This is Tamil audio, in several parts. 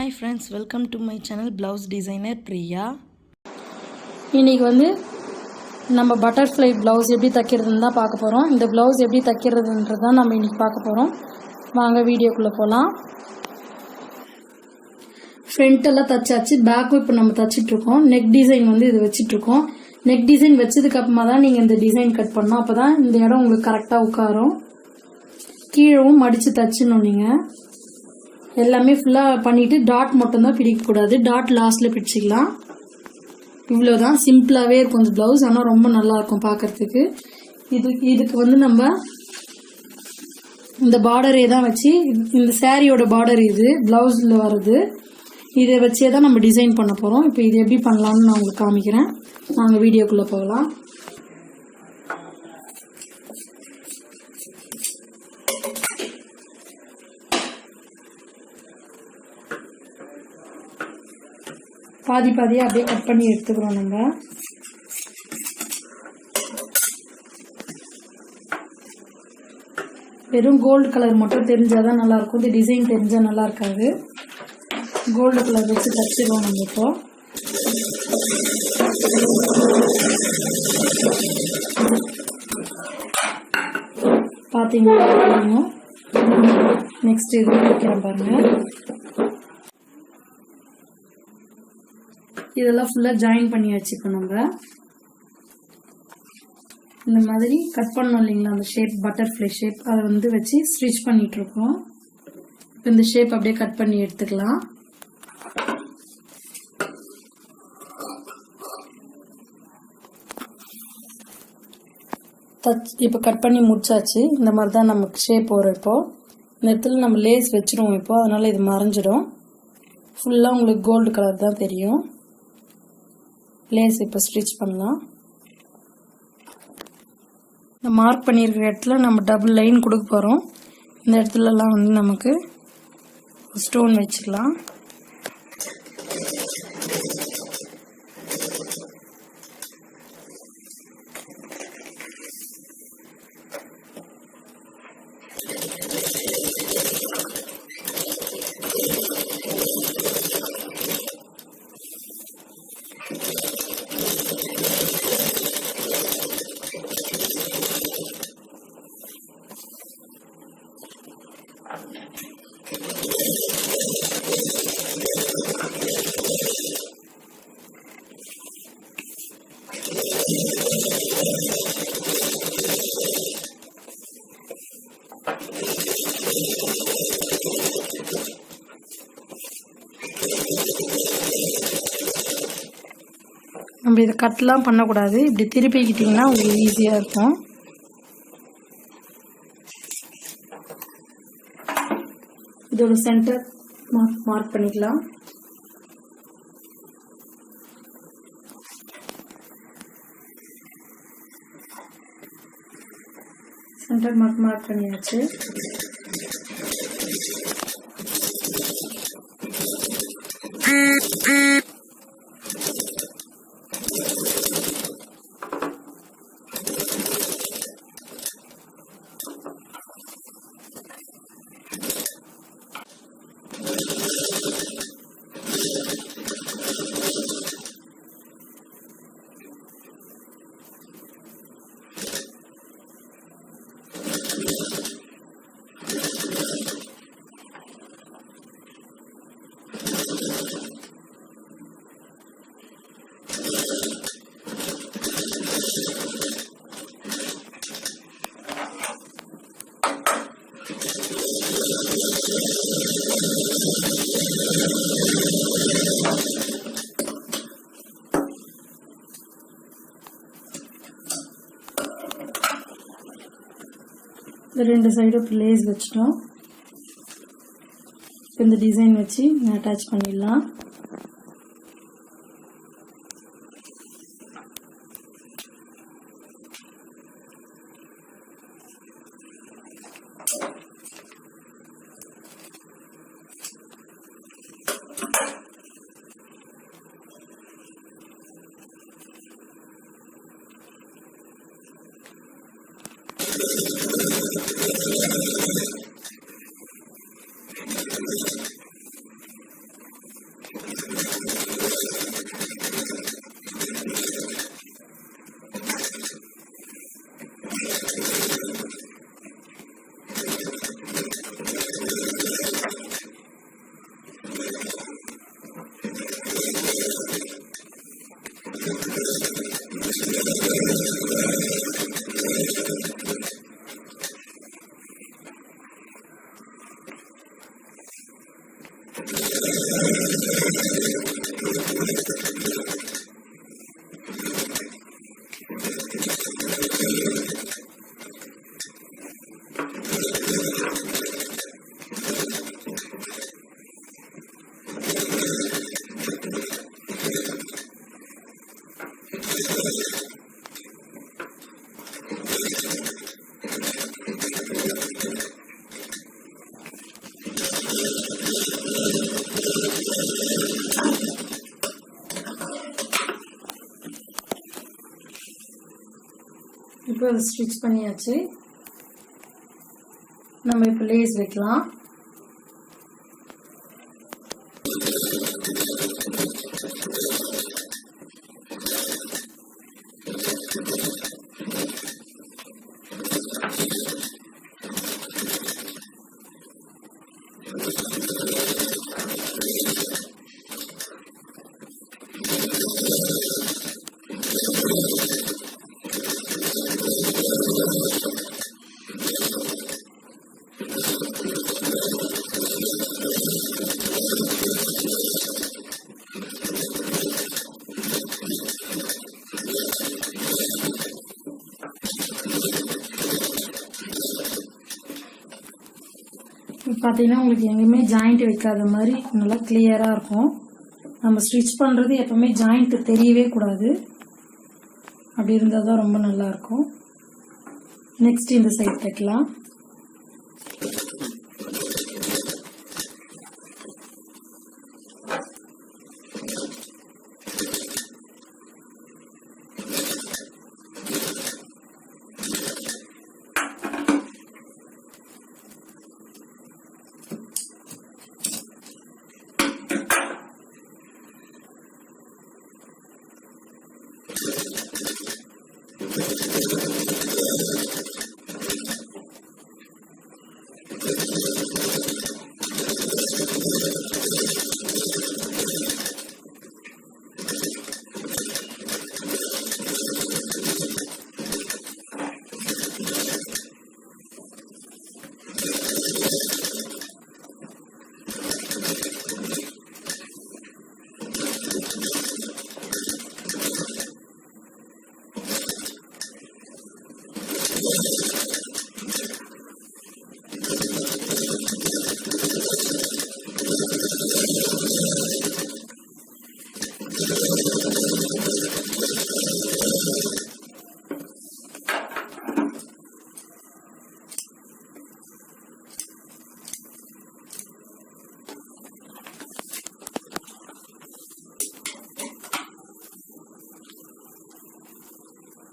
Hi friends, welcome to my channel Blouse Designer Priya. இன்னைக்கு வந்து நம்ம பட்டர்ஃப்ளை ப்ளவுஸ் எப்படி தைக்கிறதுன்னு தான் பார்க்க போகிறோம். இந்த ப்ளவுஸ் எப்படி தைக்கிறதுன்றது தான் நம்ம இன்றைக்கி பார்க்க போகிறோம். வாங்க வீடியோக்குள்ளே போகலாம். ஃப்ரண்ட்டெல்லாம் தைச்சாச்சு, பேக்கும் இப்போ நம்ம தைச்சிட்ருக்கோம். நெக் டிசைன் வந்து இது வச்சிட்ருக்கோம். நெக் டிசைன் வச்சதுக்கப்புறமா தான் நீங்கள் இந்த டிசைன் கட் பண்ணணும். அப்போ தான் இந்த இடம் உங்களுக்கு கரெக்டாக உட்காரும். கீழவும் மடித்து தைச்சிடணும். நீங்கள் எல்லாமே ஃபுல்லாக பண்ணிவிட்டு டாட் மட்டும்தான் பிடிக்கக்கூடாது. டாட் லாஸ்ட்டில் பிடிச்சிக்கலாம். இவ்வளோதான், சிம்பிளாகவே இருக்கும் இந்த ப்ளவுஸ். ஆனால் ரொம்ப நல்லாயிருக்கும் பார்க்குறதுக்கு. இதுக்கு வந்து நம்ம இந்த பார்டரே தான் வச்சு, இந்த சாரியோட பார்டர் இது ப்ளவுஸில் வருது, இதை வச்சே தான் நம்ம டிசைன் பண்ண போகிறோம். இப்போ இது எப்படி பண்ணலாம்னு நான் உங்களுக்கு காமிக்கிறேன். நாங்கள் வீடியோக்குள்ளே போகலாம். பாதி பாதியாக அப்படியே கட் பண்ணி எடுத்துக்கிறோம். நம்ம வெறும் கோல்டு கலர் மட்டும் தெரிஞ்சால் தான் நல்லாயிருக்கும். இந்த டிசைன் தெரிஞ்சால் நல்லா இருக்காது. கோல்டு கலர் வச்சு தச்சிடுவோம் நம்ம. இப்போ பார்த்தீங்கன்னா நெக்ஸ்ட் இது வைக்கிறேன் பாருங்கள். இதெல்லாம் ஃபுல்லாக ஜாயின் பண்ணி வச்சுக்கணும். நம்ம இந்த மாதிரி கட் பண்ணோம் இல்லைங்களா, அந்த ஷேப் பட்டர்ஃப்ளை ஷேப், அதை வந்து வச்சு ஸ்டிச் பண்ணிகிட்ருக்கோம். இப்போ இந்த ஷேப் அப்படியே கட் பண்ணி எடுத்துக்கலாம். இப்போ கட் பண்ணி முடிச்சாச்சு. இந்த மாதிரி தான் நமக்கு ஷேப் வரும். இப்போது இந்த இடத்துல நம்ம லேஸ் வச்சிருவோம். இப்போது அதனால் இது மறைஞ்சிடும். ஃபுல்லாக உங்களுக்கு கோல்டு கலர் தான் தெரியும். லேஸ் இப்போ ஸ்டிச் பண்ணலாம். இந்த மார்க் பண்ணியிருக்கிற இடத்துல நம்ம டபுள் லைன் கொடுக்க போகிறோம். இந்த இடத்துலலாம் வந்து நமக்கு ஸ்டோன் வச்சுக்கலாம். நம்ம இதை கட்லாம் பண்ணக்கூடாது. இப்படி திருப்பிக்கிட்டிங்கன்னா உங்களுக்கு ஈஸியாக இருக்கும். இதோட சென்டர் மார்க் பண்ணிக்கலாம். சென்டர் மார்க் பண்ணியாச்சு. ரெண்டு சைடும் லேஸ் வச்சிட்டோம். இந்த டிசைன் வச்சு அட்டாச் பண்ணிடலாம். இப்போ அதை ஸ்டிச் பண்ணியாச்சு. நம்ம இப்போ லேஸ் வைக்கலாம். பார்த்தீங்கன்னா உங்களுக்கு எங்கேயுமே ஜாயிண்ட் வைக்காத மாதிரி நல்லா கிளியராக இருக்கும். நம்ம ஸ்டிச் பண்ணுறது எப்பவுமே ஜாயிண்ட் தெரியவே கூடாது. அப்படி இருந்தால் தான் ரொம்ப நல்லாயிருக்கும். நெக்ஸ்ட் இந்த சைடு தைக்கலாம்.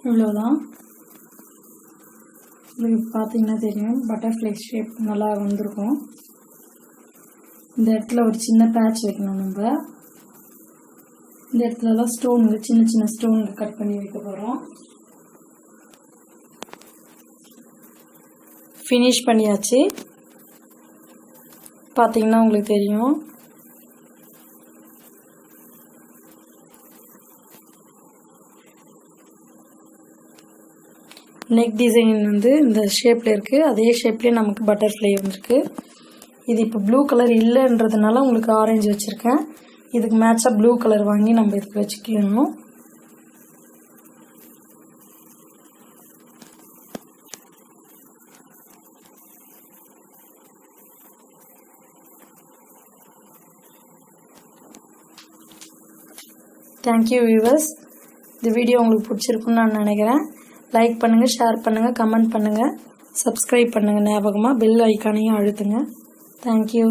இவ்வளோதான். உங்களுக்கு பார்த்தீங்கன்னா தெரியும் பட்டர்ஃப்ளை ஷேப் நல்லா வந்திருக்கும். இந்த இடத்துல ஒரு சின்ன பேட்ச் வைக்கணும். நம்ம இந்த இடத்துலலாம் ஸ்டோன் சின்ன சின்ன ஸ்டோன் கட் பண்ணி வைக்க போகிறோம். ஃபினிஷ் பண்ணியாச்சு. பார்த்தீங்கன்னா உங்களுக்கு தெரியும். நெக் டிசைன் வந்து இந்த ஷேப்பில் இருக்குது. அதே ஷேப்லேயே நமக்கு பட்டர்ஃப்ளை வந்துருக்கு. இது இப்போ ப்ளூ கலர் இல்லைன்றதுனால உங்களுக்கு ஆரஞ்சு வச்சுருக்கேன். இதுக்கு மேட்சாக ப்ளூ கலர் வாங்கி நம்ம இதுக்கு வச்சுக்கணும். Thank you viewers. இந்த வீடியோ உங்களுக்கு பிடிச்சிருக்குன்னு நான் நினைக்கிறேன். லைக் பண்ணுங்கள், ஷேர் பண்ணுங்கள், கமெண்ட் பண்ணுங்கள், சப்ஸ்கிரைப் பண்ணுங்கள். ஞாபகமாக பெல் ஐக்கானையும் அழுத்துங்க. தேங்க்யூ.